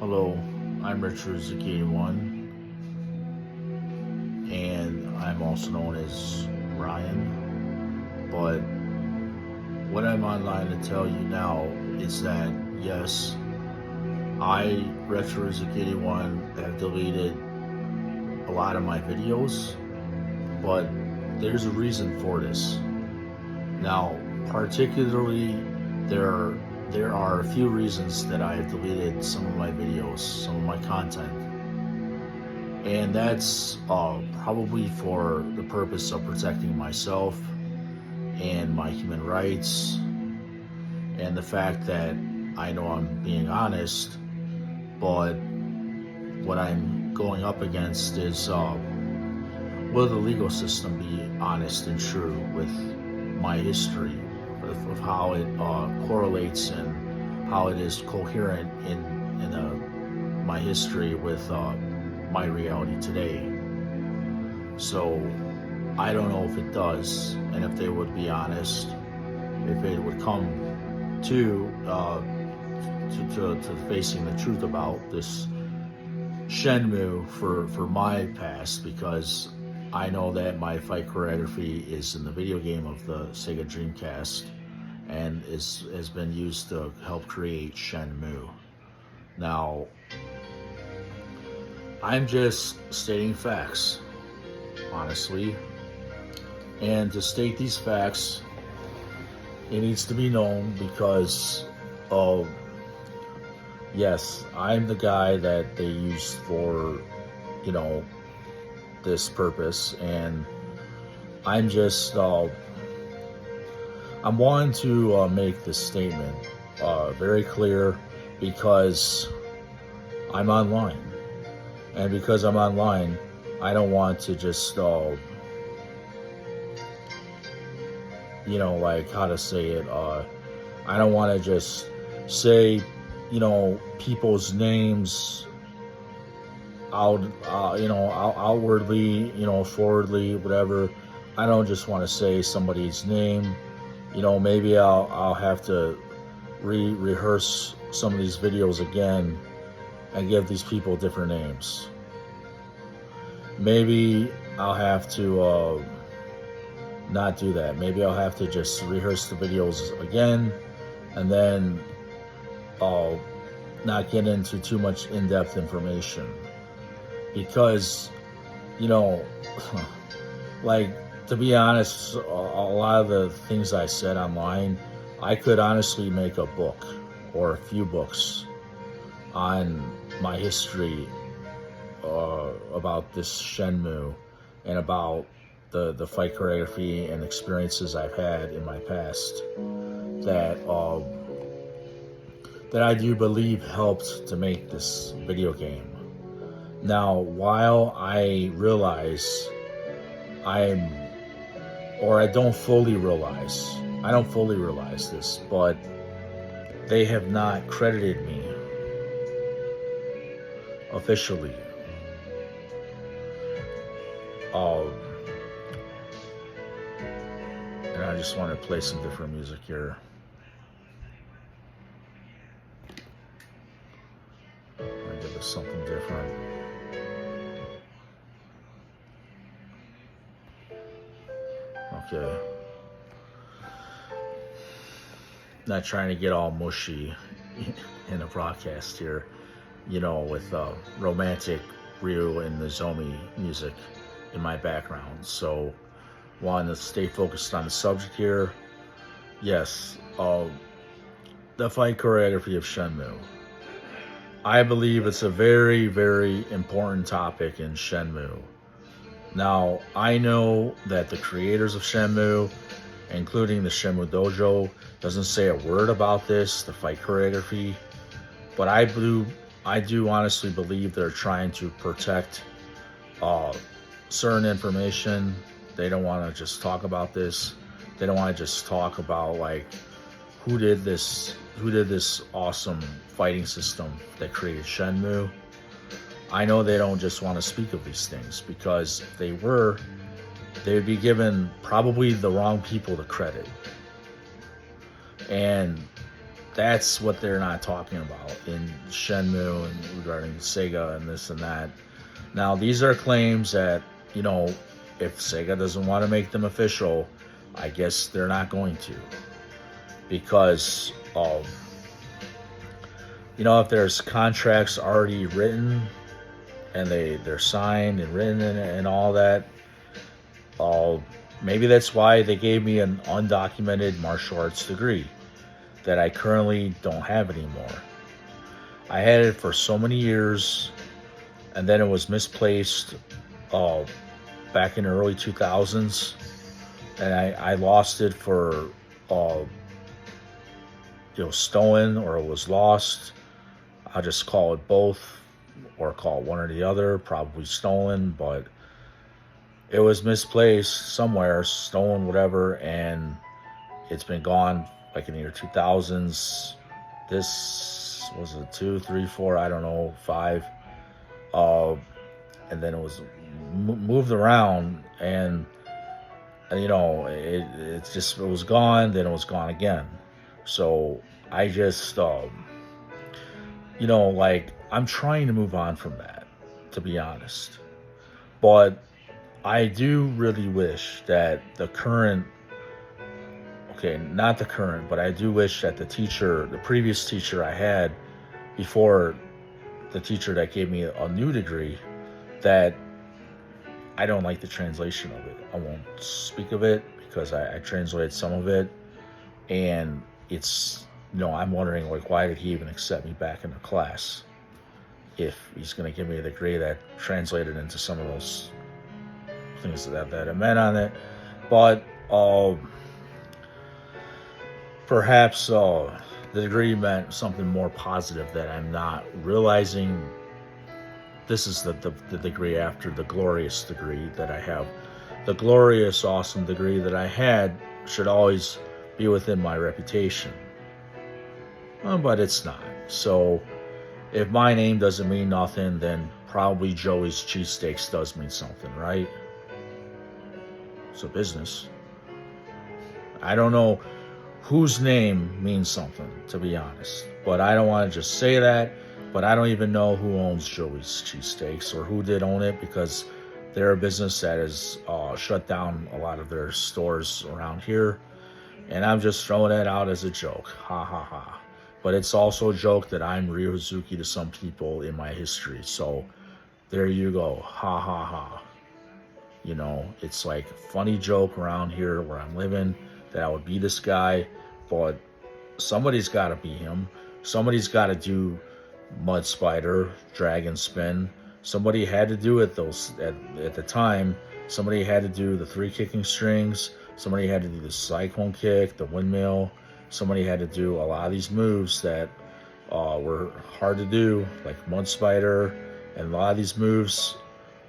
Hello, I'm Richard Zucchini1, and I'm also known as Ryan. But what I'm online to tell you now is that yes, I, Retro Zucchini1, have deleted a lot of my videos, but there's a reason for this. Now, particularly, there are a few reasons that I have deleted some of my videos, some of my content. And that's probably for the purpose of protecting myself and my human rights, and the fact that I know I'm being honest, but what I'm going up against is will the legal system be honest and true with my history, of how it correlates and how it is coherent in my history with my reality today. So I don't know if it does, and if they would be honest, if it would come to facing the truth about this Shenmue for my past, because I know that my fight choreography is in the video game of the Sega Dreamcast and has been used to help create Shenmue. Now, I'm just stating facts, honestly. And to state these facts, it needs to be known because, yes, I'm the guy that they used for, this purpose. And I'm just, I'm wanting to make this statement very clear because I'm online. And because I'm online, I don't want to just, like how to say it. I don't want to just say, people's names out, outwardly, forwardly, whatever. I don't just want to say somebody's name. Maybe I'll have to rehearse some of these videos again and give these people different names. Maybe I'll have to not do that. Maybe I'll have to just rehearse the videos again, and then I'll not get into too much in-depth information. Because, like, to be honest, a lot of the things I said online, I could honestly make a book or a few books on my history about this Shenmue and about the fight choreography and experiences I've had in my past that I do believe helped to make this video game. Now, while I realize I don't fully realize this, but they have not credited me officially. And I just want to play some different music here. I'll give us something different. Okay. Not trying to get all mushy in a broadcast here, with romantic Ryu and Nozomi music in my background. So, wanting to stay focused on the subject here. Yes, the fight choreography of Shenmue. I believe it's a very, very important topic in Shenmue. Now, I know that the creators of Shenmue, including the Shenmue Dojo, doesn't say a word about this, the fight choreography, but I do honestly believe they're trying to protect certain information. They don't want to just talk about this. They don't want to just talk about like who did this awesome fighting system that created Shenmue. I know they don't just want to speak of these things, because if they were, they would be given probably the wrong people the credit. And that's what they're not talking about in Shenmue and regarding Sega and this and that. Now, these are claims that, if Sega doesn't want to make them official, I guess they're not going to. Because, if there's contracts already written and they're signed and written and all that, maybe that's why they gave me an undocumented martial arts degree that I currently don't have anymore. I had it for so many years, and then it was misplaced back in the early 2000s, and I lost it for stolen, or it was lost. I'll just call it both, or call it one or the other. Probably stolen, but it was misplaced somewhere, stolen, whatever, and it's been gone like in the year 2000s. This was a 2, 3, 4, I don't know, 5. And then it was moved around, and it was gone, then it was gone again. So I just, I'm trying to move on from that, to be honest. But I do really wish that the I do wish that the previous teacher I had before the teacher that gave me a new degree, that I don't like the translation of it. I won't speak of it because I translated some of it, and it's, I'm wondering, why did he even accept me back in the class if he's going to give me a degree that translated into some of those things that I meant on it. But perhaps the degree meant something more positive that I'm not realizing. This is the degree after the glorious degree that I have. The glorious, awesome degree that I had should always be within my reputation. But it's not. So if my name doesn't mean nothing, then probably Joey's Cheesesteaks does mean something, right? It's a business. I don't know whose name means something, to be honest. But I don't want to just say that. But I don't even know who owns Joey's Cheesesteaks or who did own it, because they're a business that has shut down a lot of their stores around here. And I'm just throwing that out as a joke. Ha ha ha. But it's also a joke that I'm Ryozuki to some people in my history. So there you go. Ha ha ha. It's like a funny joke around here where I'm living that I would be this guy. But somebody's got to be him. Somebody's got to do Mud Spider, Dragon Spin. Somebody had to do it at the time. Somebody had to do the 3 kicking strings. Somebody had to do the cyclone kick, the windmill. Somebody had to do a lot of these moves that were hard to do, like Mud Spider, and a lot of these moves.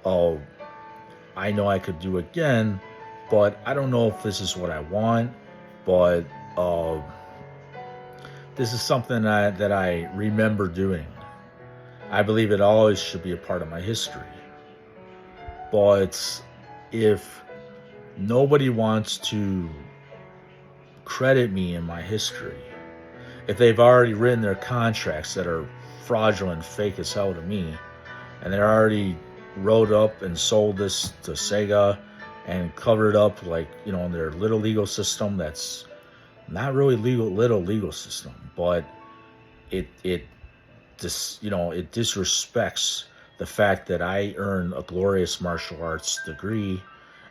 I know I could do again, but I don't know if this is what I want. But this is something that I remember doing. I believe it always should be a part of my history. But if nobody wants to credit me in my history, if they've already written their contracts that are fraudulent, fake as hell to me, and they're already wrote up and sold this to Sega and covered up in their little legal system that's not really little legal system, but it disrespects the fact that I earned a glorious martial arts degree,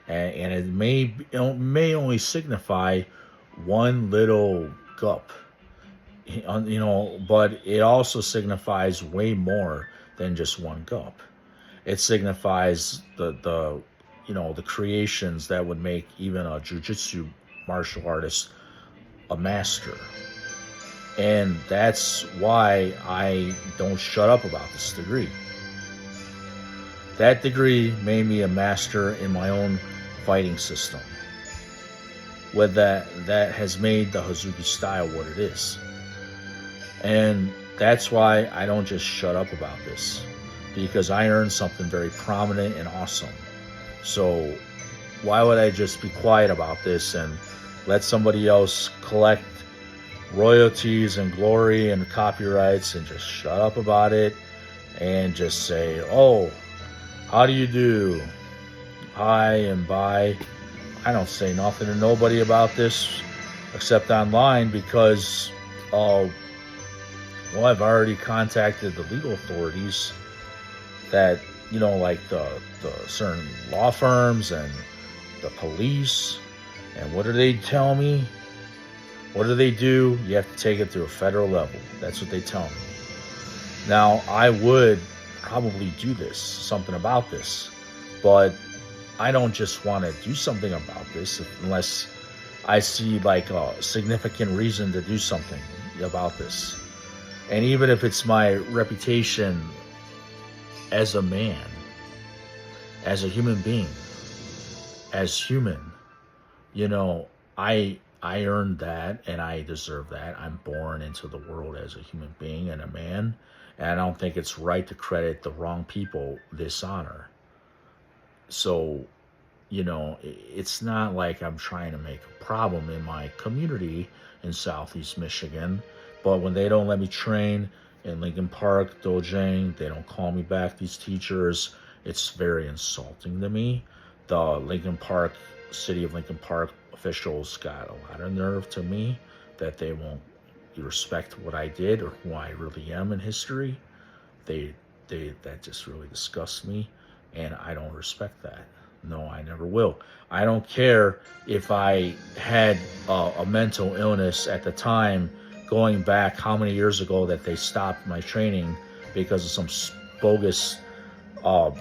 and it may only signify one little gup, but it also signifies way more than just one gup. It signifies the creations that would make even a jiu-jitsu martial artist a master. And that's why I don't shut up about this degree. That degree made me a master in my own fighting system. With that has made the Hazuki style what it is. And that's why I don't just shut up about this, because I earned something very prominent and awesome. So why would I just be quiet about this and let somebody else collect royalties and glory and copyrights and just shut up about it and just say, oh, how do you do? Hi and bye. I don't say nothing to nobody about this except online because, well, I've already contacted the legal authorities that, like the certain law firms and the police. And what do they tell me? What do they do? You have to take it to a federal level. That's what they tell me. Now, I would probably do something about this, but I don't just want to do something about this unless I see like a significant reason to do something about this. And even if it's my reputation as a man, as a human being, as human, I earned that and I deserve that. I'm born into the world as a human being and a man, and I don't think it's right to credit the wrong people this honor. So, it's not like I'm trying to make a problem in my community in Southeast Michigan, but when they don't let me train in Lincoln Park, Dojang, they don't call me back, these teachers, it's very insulting to me. The city of Lincoln Park officials got a lot of nerve to me that they won't respect what I did or who I really am in history. That just really disgusts me, and I don't respect that. No, I never will. I don't care if I had a mental illness at the time, going back how many years ago that they stopped my training because of some bogus, call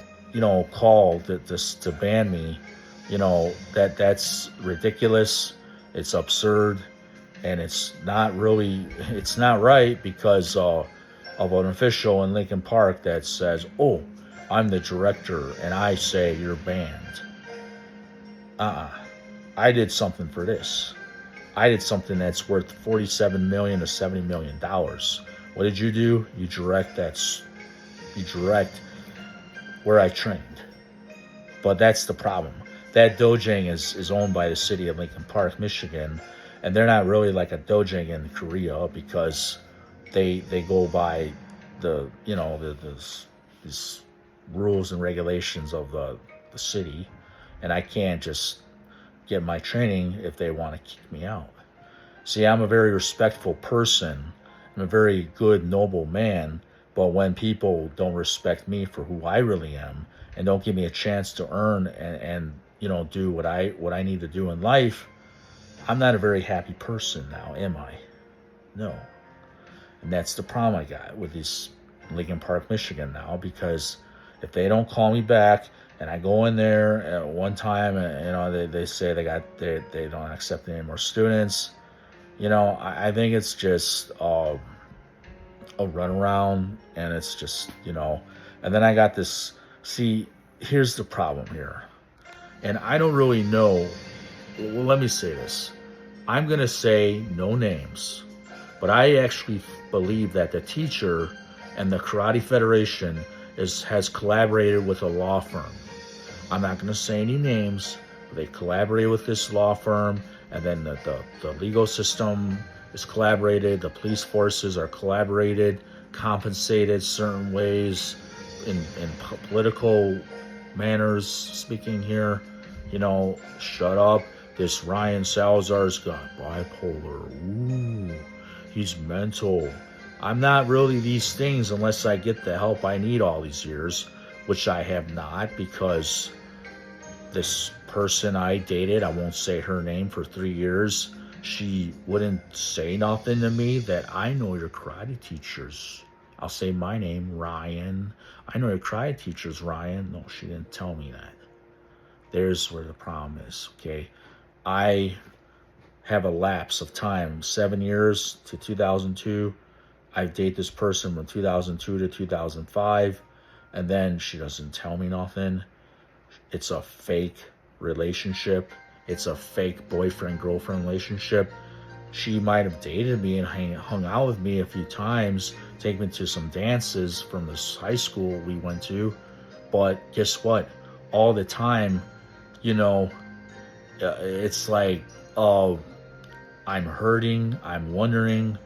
to ban me. That's ridiculous. It's absurd, and it's not right because of an official in Lincoln Park that says, oh, I'm the director and I say you're banned. I did something for this. I did something that's worth $47 million to $70 million. What did you do? You direct where I trained. But that's the problem. That dojang is owned by the city of Lincoln Park, Michigan, and they're not really like a dojang in Korea because they go by the these rules and regulations of the city, and I can't just get my training if they want to kick me out. See, I'm a very respectful person. I'm a very good, noble man, but when people don't respect me for who I really am and don't give me a chance to earn and do what I need to do in life, I'm not a very happy person now, am I? No. And that's the problem I got with this Lincoln Park, Michigan now, because if they don't call me back and I go in there at one time and they say they don't accept any more students, I think it's just a runaround, and it's just and then I got this. See, here's the problem here, and I don't really know. Well, let me say this. I'm gonna say no names, but I actually believe that the teacher and the Karate Federation has collaborated with a law firm. I'm not going to say any names, but they collaborate with this law firm, and then the legal system is collaborated, the police forces are collaborated, compensated certain ways in political manners, speaking here. Shut up. This Ryan Salazar's got bipolar. Ooh, he's mental. I'm not really these things unless I get the help I need all these years, which I have not, because this person I dated, I won't say her name, for 3 years, she wouldn't say nothing to me that I know your karate teachers. I'll say my name, Ryan. I know your karate teachers, Ryan. No, she didn't tell me that. There's where the problem is, okay? I have a lapse of time, 7 years to 2002. I date this person from 2002 to 2005, and then she doesn't tell me nothing. It's a fake relationship. It's a fake boyfriend-girlfriend relationship. She might have dated me and hung out with me a few times, taken me to some dances from this high school we went to, but guess what? All the time, it's like, I'm hurting. I'm wondering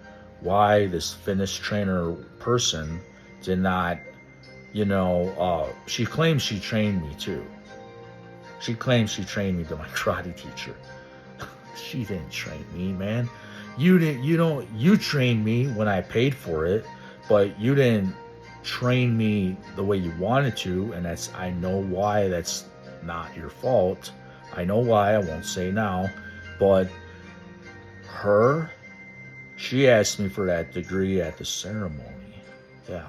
why this fitness trainer person did not, she claims she trained me too. She claims she trained me to my karate teacher. She didn't train me, man. You trained me when I paid for it, but you didn't train me the way you wanted to, and I know why that's not your fault. I know why, I won't say now, but she asked me for that degree at the ceremony. Yeah.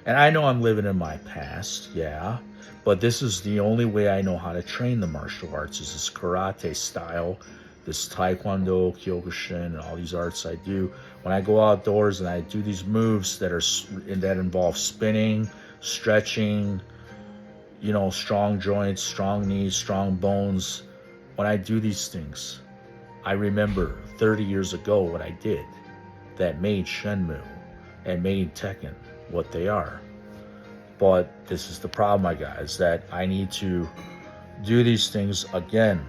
And I know I'm living in my past, yeah, but this is the only way I know how to train the martial arts is this karate style, this taekwondo, kyokushin, and all these arts I do. When I go outdoors and I do these moves that involve spinning, stretching, strong joints, strong knees, strong bones. When I do these things, I remember 30 years ago what I did that made Shenmue and made Tekken what they are. But this is the problem I got, is that I need to do these things again,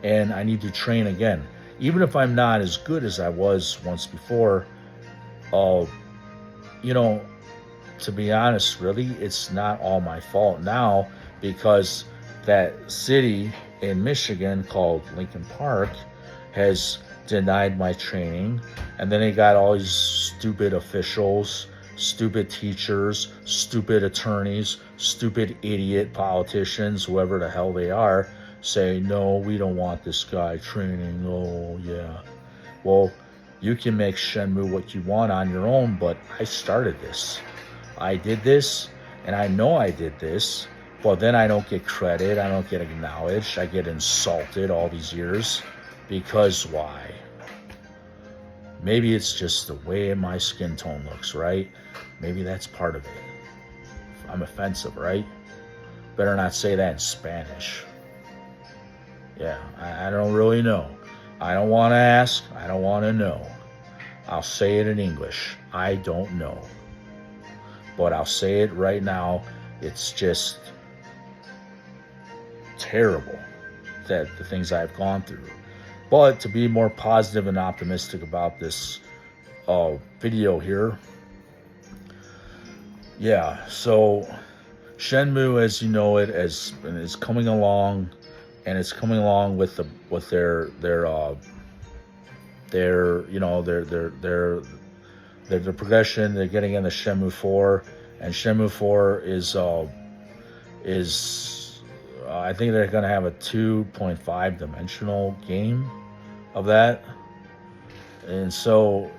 and I need to train again. Even if I'm not as good as I was once before, to be honest, really, it's not all my fault now, because that city in Michigan called Lincoln Park has denied my training, and then they got all these stupid officials, stupid teachers, stupid attorneys, stupid idiot politicians, whoever the hell they are, say, no, we don't want this guy training. Oh, yeah. Well, you can make Shenmue what you want on your own, but I started this. I did this, and I know I did this, but then I don't get credit, I don't get acknowledged, I get insulted all these years. Because why? Maybe it's just the way my skin tone looks, right? Maybe that's part of it. I'm offensive, right? Better not say that in Spanish. Yeah, I don't really know. I don't want to ask. I don't want to know. I'll say it in English. I don't know. But I'll say it right now. It's just terrible that the things I've gone through. But to be more positive and optimistic about this video here, yeah, so Shenmue, as you know it, is coming along, and it's coming along with their progression. They're getting into Shenmue 4, and Shenmue 4 is I think they're going to have a 2.5 dimensional game of that. And so,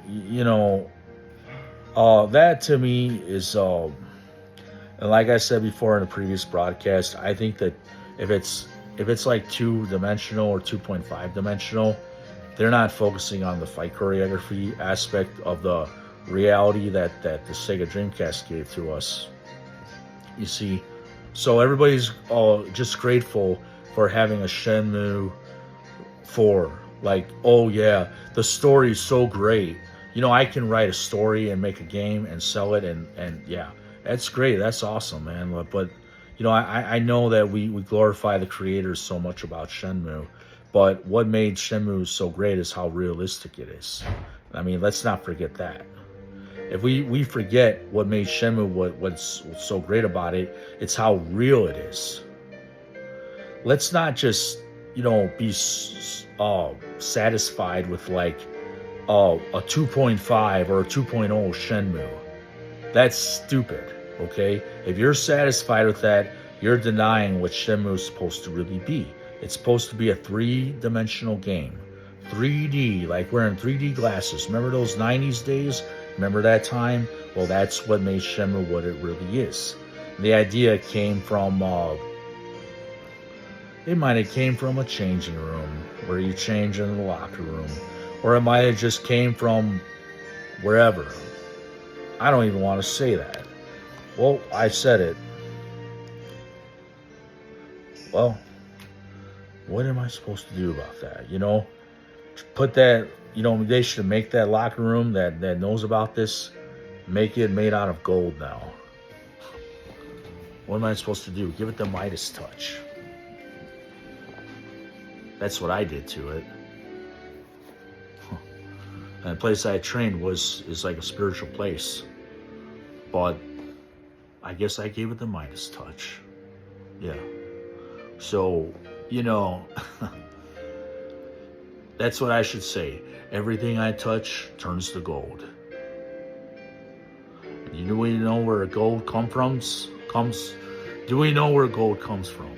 that to me is, and like I said before in a previous broadcast, I think that if it's like 2-dimensional or 2.5 dimensional, they're not focusing on the fight choreography aspect of the reality that the Sega Dreamcast gave to us. You see, so everybody's just grateful for having a Shenmue 4. Like, oh yeah, the story is so great. I can write a story and make a game and sell it, and yeah, that's great. That's awesome, man. But I know that we glorify the creators so much about Shenmue, but what made Shenmue so great is how realistic it is. I mean, let's not forget that. If we forget what made Shenmue what's so great about it, it's how real it is. Let's not just be satisfied with like a 2.5 or a 2.0 Shenmue. That's stupid. Okay, if you're satisfied with that, you're denying what Shenmue is supposed to really be. It's supposed to be a 3-dimensional game, 3D, like wearing 3D glasses. Remember those 90s days? Remember that time? Well, that's what made Shenmue what it really is. The idea came from, it might have came from a changing room where you change in the locker room. Or it might have just came from wherever. I don't even want to say that. Well, I said it. Well, what am I supposed to do about that? Put that, they should make that locker room that knows about this, make it made out of gold now. What am I supposed to do? Give it the Midas touch. That's what I did to it. And the place I trained is like a spiritual place. But I guess I gave it the Midas touch. Yeah. So, you know, that's what I should say. Everything I touch turns to gold. Do we know where gold comes? Do we know where gold comes from?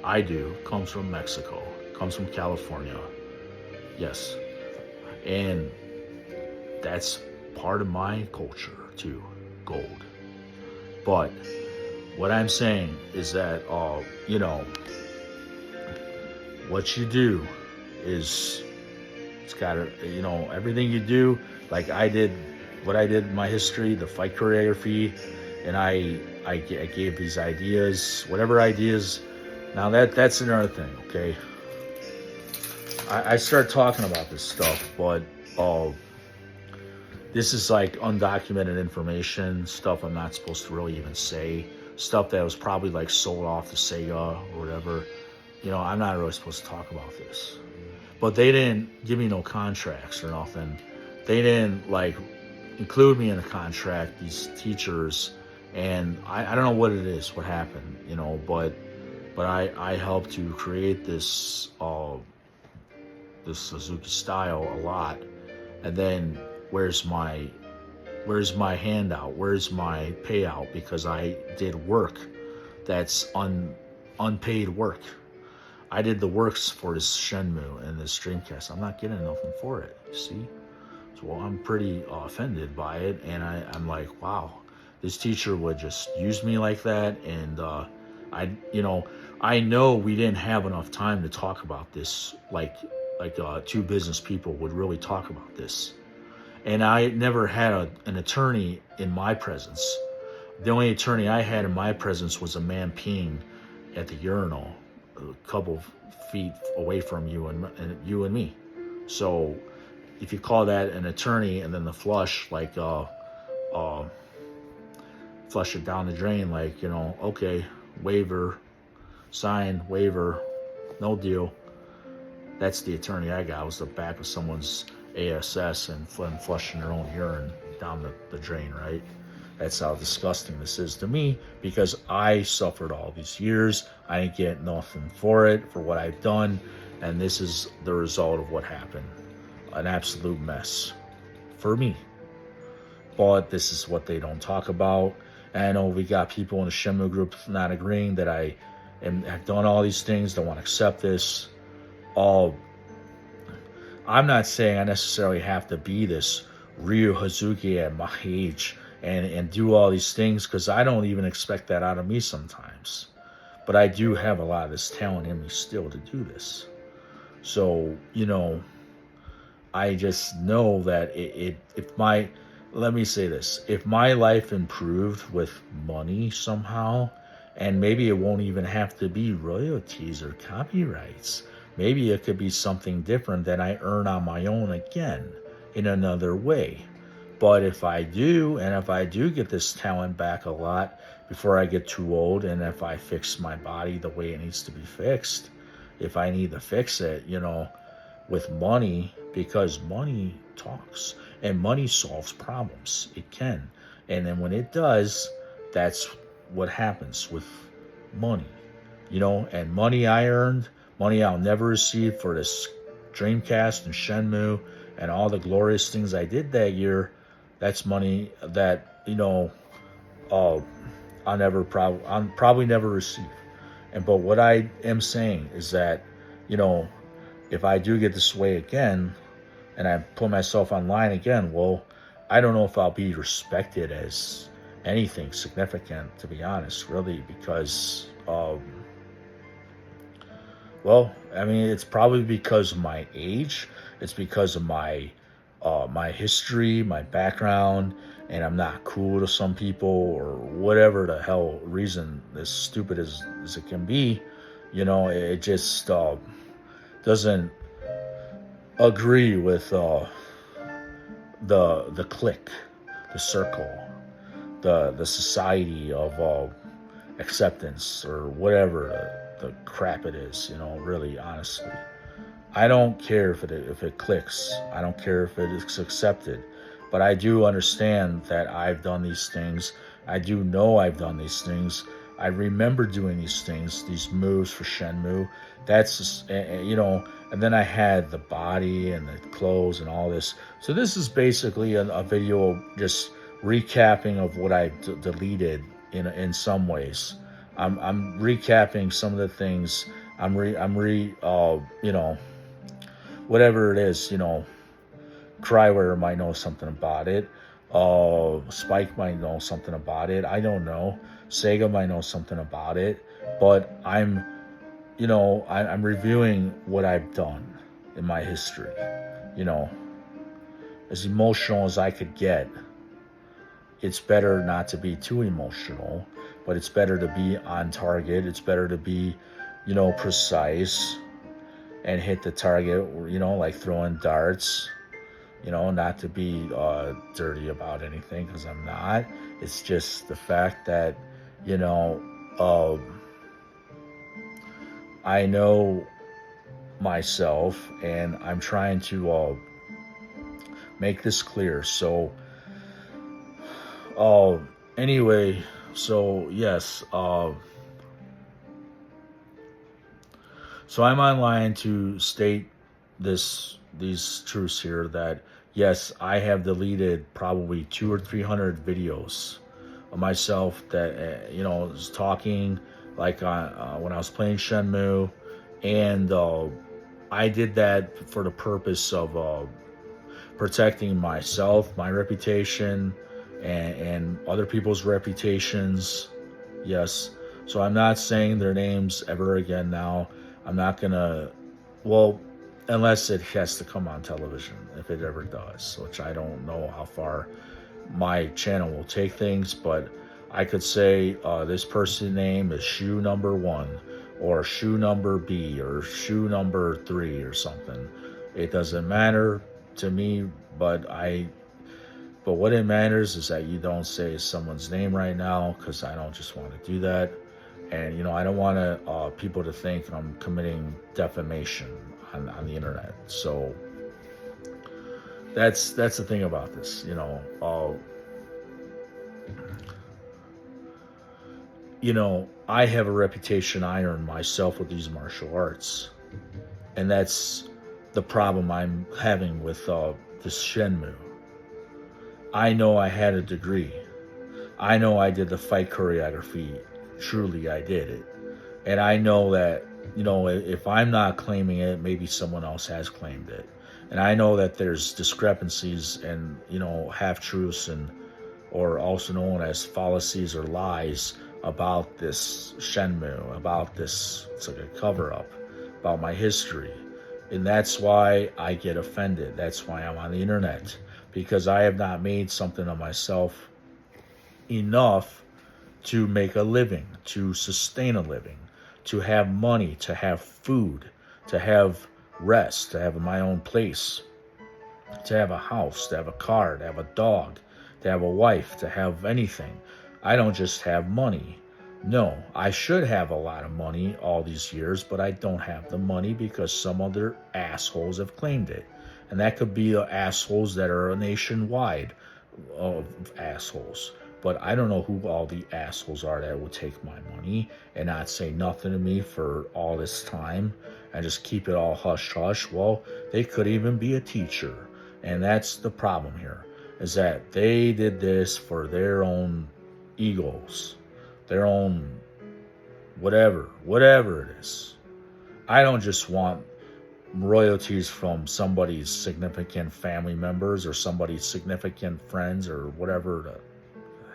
I do. Comes from Mexico. Comes from California. Yes. And that's part of my culture too. Gold. But what I'm saying is that, what you do is, it's got to, everything you do, like I did, what I did in my history, the fight choreography, and I gave these ideas, whatever ideas. Now that's another thing, okay? I start talking about this stuff, but this is like undocumented information, stuff I'm not supposed to really even say, stuff that was probably like sold off to Sega or whatever. I'm not really supposed to talk about this. But they didn't give me no contracts or nothing. They didn't like include me in a contract, these teachers, and I don't know what it is, what happened, but I helped to create this Suzuki style a lot. And then where's my handout? Where's my payout? Because I did work that's unpaid work. I did the works for this Shenmue and this Dreamcast. I'm not getting nothing for it, see? So I'm pretty offended by it, and I'm like, wow, this teacher would just use me like that, and I know we didn't have enough time to talk about this, like two business people would really talk about this. And I never had an attorney in my presence. The only attorney I had in my presence was a man peeing at the urinal a couple of feet away from you and me. So if you call that an attorney, and then the flush, like flush it down the drain, like, okay, waiver, sign, waiver, no deal. That's the attorney I got. It was the back of someone's ASS and flushing their own urine down the drain, right? That's how disgusting this is to me, because I suffered all these years. I didn't get nothing for it, for what I've done, and this is the result of what happened. An absolute mess for me. But this is what they don't talk about. And I know we got people in the Shenmue group not agreeing that I have done all these things, don't want to accept this. I'm not saying I necessarily have to be this Ryu Hazuki at my age and do all these things, because I don't even expect that out of me sometimes. But I do have a lot of this talent in me still to do this. So, I just know that let me say this, if my life improved with money somehow, and maybe it won't even have to be royalties or copyrights, maybe it could be something different that I earn on my own again in another way. But if I do get this talent back a lot before I get too old, and if I fix my body the way it needs to be fixed, if I need to fix it, with money, because money talks and money solves problems. It can. And then when it does, that's what happens with money, and money I earned, money I'll never receive for this Dreamcast and Shenmue and all the glorious things I did that year. That's money that, I'll probably never receive. But what I am saying is that, if I do get this way again, and I put myself online again, well, I don't know if I'll be respected as anything significant, to be honest, really, because, it's probably because of my age. It's because of my history, my background, and I'm not cool to some people, or whatever the hell reason, as stupid as it can be. It just doesn't agree with the clique, the circle, the society of acceptance, or whatever the crap it is, really, honestly. I don't care if it clicks. I don't care if it is accepted. But I do understand that I've done these things. I do know I've done these things. I remember doing these things, these moves for Shenmue. That's just, and then I had the body and the clothes and all this. So this is basically a video just recapping of what I deleted in some ways. I'm recapping some of the things. Whatever it is, Cryware might know something about it. Spike might know something about it. I don't know. Sega might know something about it. But I'm reviewing what I've done in my history. As emotional as I could get. It's better not to be too emotional, but it's better to be on target. It's better to be, precise and hit the target, like throwing darts, not to be dirty about anything, because I'm not. It's just the fact that, I know myself, and I'm trying to make this clear. So, anyway, so yes, so I'm online to state these truths here, that yes, I have deleted probably 200 or 300 videos of myself that was talking like when I was playing Shenmue, and I did that for the purpose of protecting myself, my reputation, and other people's reputations. Yes, so I'm not saying their names ever again now. I'm not gonna, well, unless it has to come on television, if it ever does, which I don't know how far my channel will take things, but I could say this person's name is shoe number 1, or shoe number B, or shoe number 3, or something. It doesn't matter to me, but what it matters is that you don't say someone's name right now, because I don't just want to do that. And, I don't want people to think I'm committing defamation on the internet. So that's the thing about this, I have a reputation I earned myself with these martial arts. And that's the problem I'm having with this Shenmue. I know I had a degree. I know I did the fight choreography. Truly, I did it. And I know that, if I'm not claiming it, maybe someone else has claimed it. And I know that there's discrepancies and, half-truths, or also known as fallacies or lies about this Shenmue, about this, it's like a cover-up, about my history. And that's why I get offended. That's why I'm on the internet. Because I have not made something of myself enough to make a living, to sustain a living, to have money, to have food, to have rest, to have my own place, to have a house, to have a car, to have a dog, to have a wife, to have anything. I don't just have money. No, I should have a lot of money all these years, but I don't have the money because some other assholes have claimed it. And that could be the assholes that are nationwide of assholes. But I don't know who all the assholes are that would take my money and not say nothing to me for all this time and just keep it all hush-hush. Well, they could even be a teacher. And that's the problem here, is that they did this for their own egos, their own whatever it is. I don't just want royalties from somebody's significant family members or somebody's significant friends or whatever the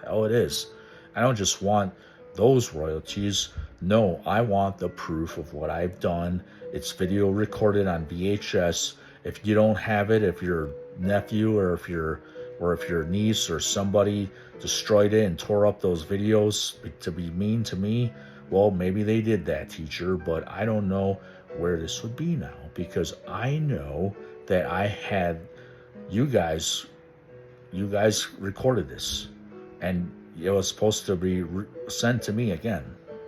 hell it is. I don't just want those royalties. No, I want the proof of what I've done. It's video recorded on VHS. If you don't have it, if your nephew or if your niece or somebody destroyed it and tore up those videos to be mean to me, well, maybe they did that, teacher, but I don't know where this would be now, because I know that I had you guys recorded this, and it was supposed to be sent to me again,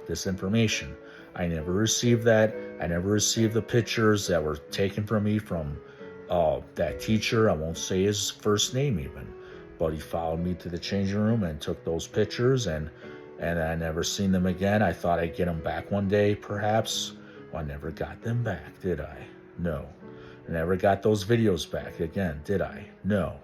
this information. I never received that. I never received the pictures that were taken from me from that teacher. I won't say his first name even, but he followed me to the changing room and took those pictures, and I never seen them again. I thought I'd get them back one day, perhaps. Well, I never got them back, did I? No. I never got those videos back again, did I? No.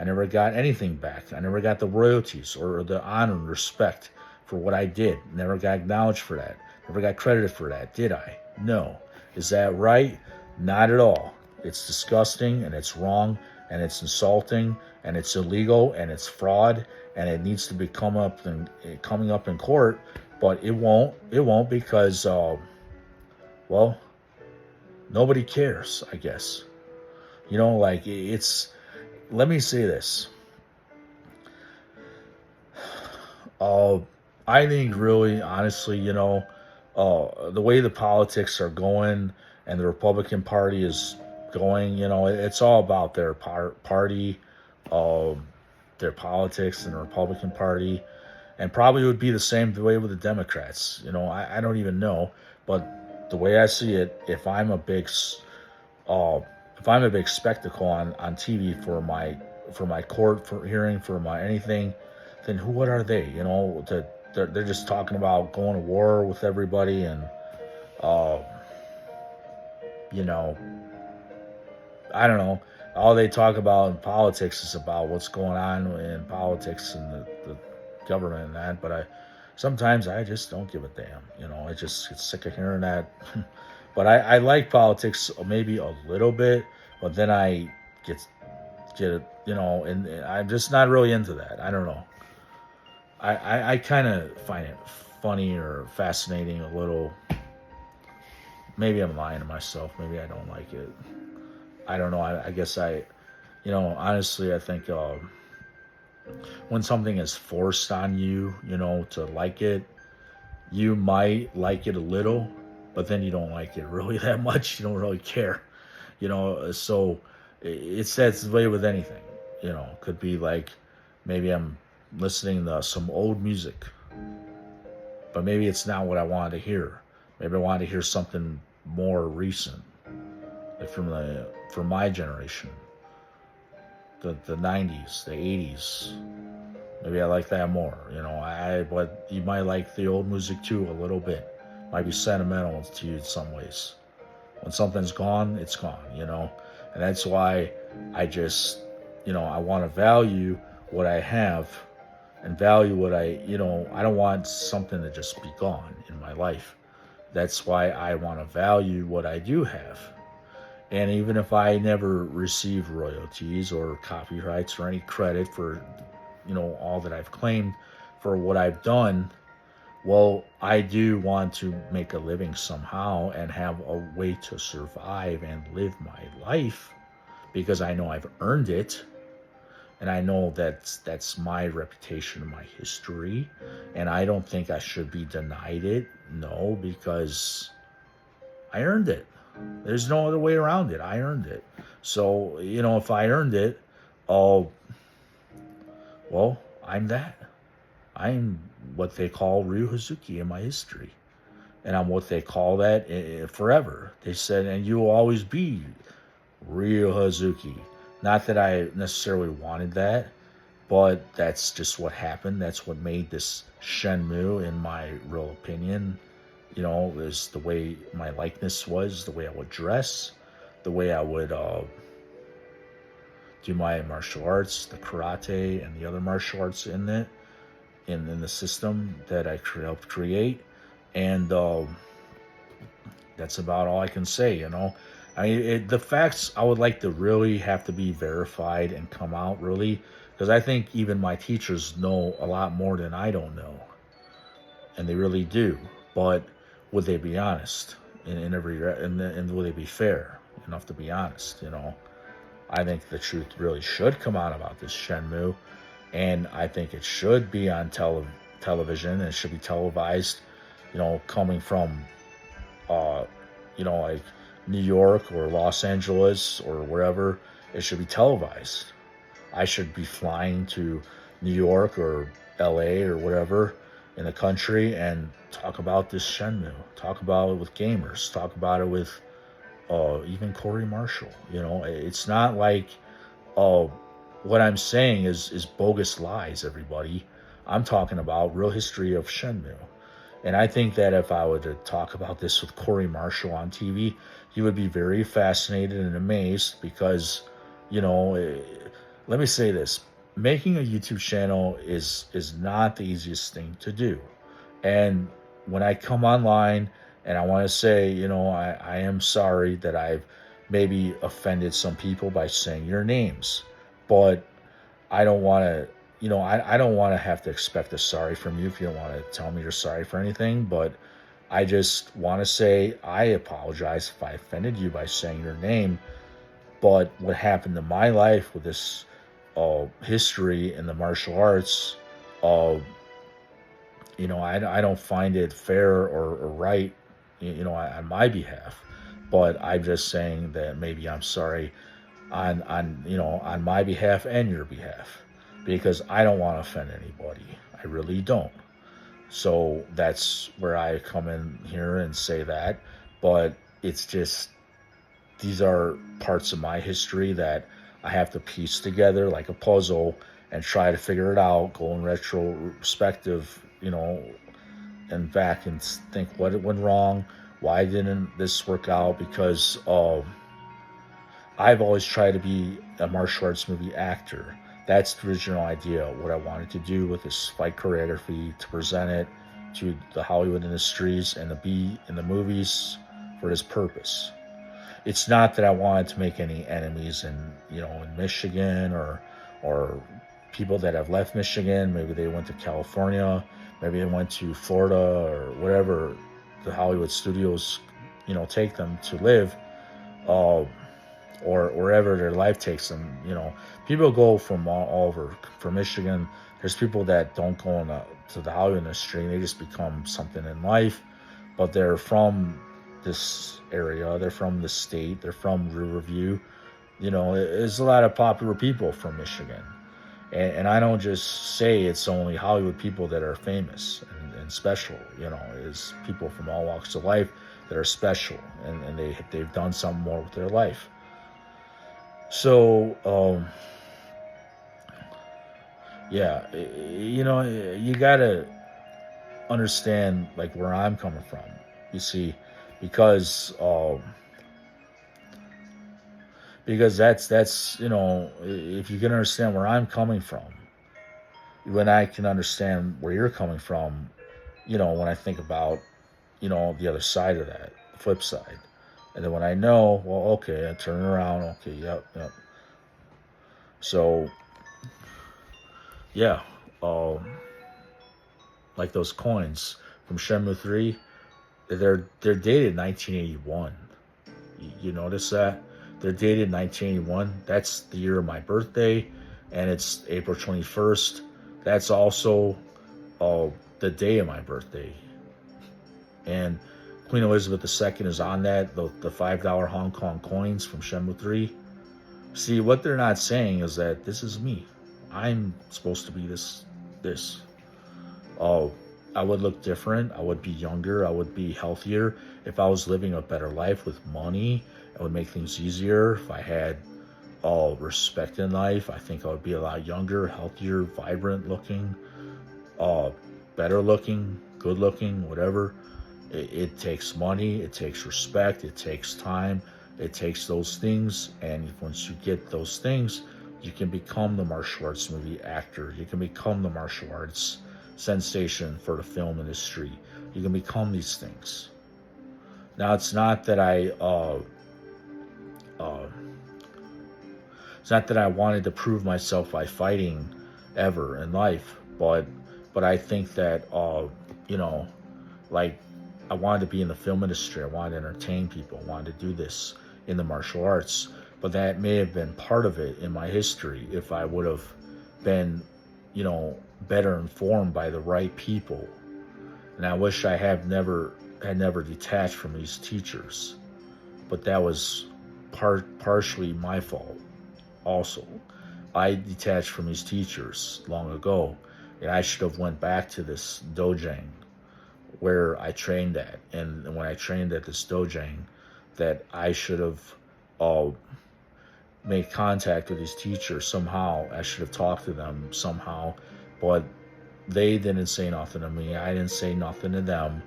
I never got anything back. I never got the royalties or the honor and respect for what I did. Never got acknowledged for that. Never got credited for that, did I? No. Is that right? Not at all. It's disgusting, and it's wrong, and it's insulting, and it's illegal, and it's fraud, and it needs to be coming up in court, but it won't. It won't because, well, nobody cares, I guess. Like it's. Let me say this. I think really, honestly, the way the politics are going and the Republican Party is going, it's all about their party, their politics and the Republican Party, and probably would be the same way with the Democrats. I don't even know, but the way I see it, if I'm a big spectacle on TV for my court for hearing, for my anything, then what are they? They're just talking about going to war with everybody, and I don't know. All they talk about in politics is about what's going on in politics and the government and that. But sometimes I just don't give a damn. I just get sick of hearing that. But I like politics maybe a little bit, but then I get it, and I'm just not really into that. I don't know. I kind of find it funny or fascinating a little. Maybe I'm lying to myself. Maybe I don't like it. I don't know. I guess honestly, I think when something is forced on you, to like it, you might like it a little, but then you don't like it really that much. You don't really care, so that's the way with anything, could be like maybe I'm listening to some old music, but maybe it's not what I wanted to hear. Maybe I wanted to hear something more recent, like from my generation, the 90s, the 80s. Maybe I like that more, but you might like the old music too a little bit. Might be sentimental to you in some ways. When something's gone, it's gone, and that's why I just, I want to value what I have and value what I don't want something to just be gone in my life. That's why I want to value what I do have. And even if I never receive royalties or copyrights or any credit for, all that I've claimed for what I've done, well, I do want to make a living somehow and have a way to survive and live my life because I know I've earned it. And I know that's my reputation and my history. And I don't think I should be denied it. No, because I earned it. There's no other way around it. I earned it. So, if I earned it, well, I'm that. I'm what they call Ryu Hazuki in my history. And I'm what they call that forever. They said, and you will always be Ryu Hazuki. Not that I necessarily wanted that, but that's just what happened. That's what made this Shenmue, in my real opinion, is the way my likeness was, the way I would dress, the way I would do my martial arts, the karate and the other martial arts in it, in the system that I helped create. And that's about all I can say, I mean, the facts I would like to really have to be verified and come out really, because I think even my teachers know a lot more than I don't know, and they really do. But would they be honest and would they be fair enough to be honest? I think the truth really should come out about this Shenmue, and I think it should be on television, and it should be televised. Coming from, like New York or Los Angeles or wherever, it should be televised. I should be flying to New York or LA or whatever in the country and talk about this Shenmue. Talk about it with gamers. Talk about it with even Corey Marshall. It's not like uh, what I'm saying is bogus lies, everybody. I'm talking about real history of Shenmue. And I think that if I were to talk about this with Corey Marshall on TV, he would be very fascinated and amazed because, you know, eh, let me say this. Making a YouTube channel is not the easiest thing to do. And when I come online and I want to say, I am sorry that I've maybe offended some people by saying your names, but I don't want to, I don't want to have to expect a sorry from you if you don't want to tell me you're sorry for anything. But I just want to say I apologize if I offended you by saying your name. But what happened in my life with this history in the martial arts, uh, I don't find it fair or right, on my behalf. But I'm just saying that maybe I'm sorry on my behalf and your behalf because I don't want to offend anybody. I really don't. So that's where I come in here and say that. But it's just these are parts of my history that I have to piece together like a puzzle and try to figure it out, go in retrospective, and back and think what went wrong, why didn't this work out? Because I've always tried to be a martial arts movie actor. That's the original idea, what I wanted to do with this fight choreography, to present it to the Hollywood industries and to be in the movies for this purpose. It's not that I wanted to make any enemies in Michigan or people that have left Michigan. Maybe they went to California, maybe they went to Florida or whatever the Hollywood studios, take them to live. Uh, or wherever their life takes them. People go from all over. From Michigan, there's people that don't go to the Hollywood industry. They just become something in life, but they're from this area. They're from the state. They're from Riverview. There's a lot of popular people from Michigan. And I don't just say it's only Hollywood people that are famous and special. It's people from all walks of life that are special, and they've done something more with their life. So, yeah, you gotta understand like where I'm coming from. You see, because that's if you can understand where I'm coming from, when I can understand where you're coming from, when I think about the other side of that, the flip side. And then when I know, well, okay, I turn around, okay, yep. So, yeah, like those coins from Shenmue 3, they're dated 1981. You notice that? They're dated 1981. That's the year of my birthday, and it's April 21st. That's also the day of my birthday. And Queen Elizabeth II is on that, the $5 Hong Kong coins from Shenmue 3. See, what they're not saying is that this is me. I'm supposed to be this. Oh, I would look different. I would be younger. I would be healthier. If I was living a better life with money, it would make things easier. If I had respect in life, I think I would be a lot younger, healthier, vibrant looking, better looking, good looking, whatever. It takes money, it takes respect, it takes time, it takes those things, and once you get those things, you can become the martial arts movie actor. You can become the martial arts sensation for the film industry. You can become these things. Now, it's not that I wanted to prove myself by fighting ever in life, but I think that like I wanted to be in the film industry. I wanted to entertain people. I wanted to do this in the martial arts. But that may have been part of it in my history if I would have been, better informed by the right people. And I wish I had never detached from these teachers. But that was partially my fault also. I detached from these teachers long ago And I should have went back to this dojang where I trained at. And when I trained at this dojang, that I should have uh, made contact with these teachers somehow. I should have talked to them somehow. But they didn't say nothing to me. I didn't say nothing to them.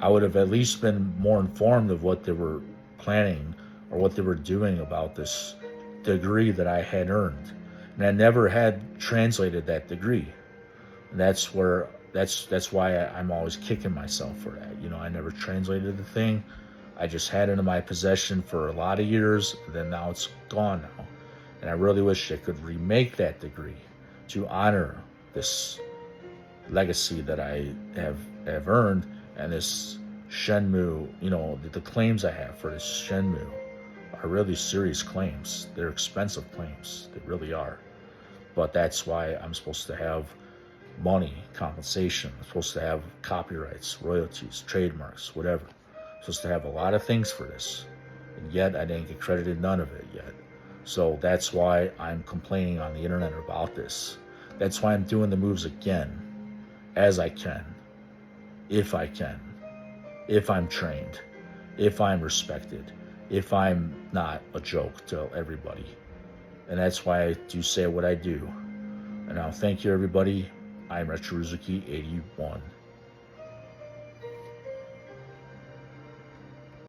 I would have at least been more informed of what they were planning or what they were doing about this degree that I had earned. And I never had translated that degree. And that's why I'm always kicking myself for that. I never translated the thing. I just had it in my possession for a lot of years, and then now it's gone now. And I really wish I could remake that degree to honor this legacy that I have earned, and this Shenmue, the claims I have for this Shenmue are really serious claims. They're expensive claims. They really are. But that's why I'm supposed to have money, compensation. I'm supposed to have copyrights, royalties, trademarks, whatever. I'm supposed to have a lot of things for this. And yet I didn't get credited none of it yet. So that's why I'm complaining on the internet about this. That's why I'm doing the moves again, as I can, if I'm trained, if I'm respected, if I'm not a joke to everybody. And that's why I do say what I do. And now thank you, everybody. I'm Retro Rizuki 81.